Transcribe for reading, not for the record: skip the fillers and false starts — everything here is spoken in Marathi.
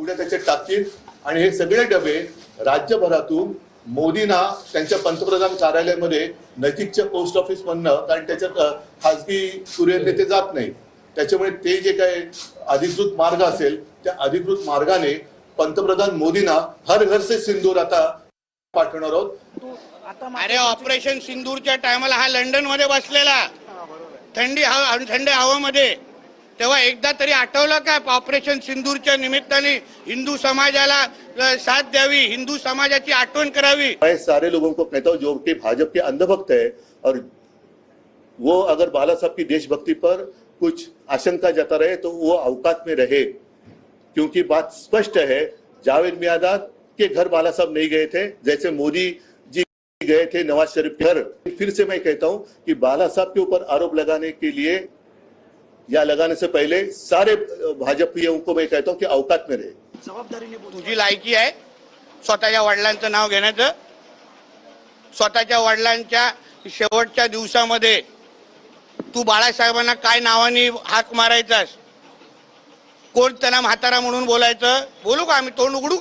उद्या त्याचे टाकतील आणि हे सगळे डबे राज्यभरातून मोदींना त्यांच्या पंतप्रधान कार्यालयामध्ये नैतिकच्या पोस्ट ऑफिस मधनं, कारण त्याच्यात खासगी कुरिअर ते जात नाही, त्याच्यामुळे ते जे काही अधिकृत मार्ग असेल त्या अधिकृत मार्गाने पंतप्रधान मोदींना हर घर से सिंदूर आता पाठवणार आहोत. अरे ऑपरेशन सिंदूरच्या टायमाला हा लंडन मध्ये बसलेला थंड हवामध्ये, तेव्हा एकदा तरी आठवलं का ऑपरेशन सिंदूरच्या निमित्ताने हिंदू समाजाला साथ द्यावी, हिंदू समाजाची आठवण करावी. मैं सारे लोगों को कहता हूं जो कि भाजपा के अंधभक्त है और वो अगर बाला साहब की देशभक्ति पर कुछ आशंका जता रहे तो वो औकात में रहे, क्योंकि बात स्पष्ट है जावेद मियादाद के घर बाला साहब नहीं गए थे जैसे मोदी जी गए थे नवाज शरीफ के घर. फिर से मैं कहता हूं कि बाला साहब के ऊपर आरोप लगाने के लिए या लगाने से पहले सारे भाजपाइयों को मैं कहता हूं कि औकात में रहे. तुझी लायकी आहे स्वतःच्या वडिलांचं नाव घेण्याचं? स्वतःच्या वडिलांच्या शेवटच्या दिवसामध्ये तू बाळासाहेबांना काय नावाने हाक मारायचास? कोण त्यांना म्हातारा म्हणून बोलायचं? बोलू का आम्ही? तोंड उघडू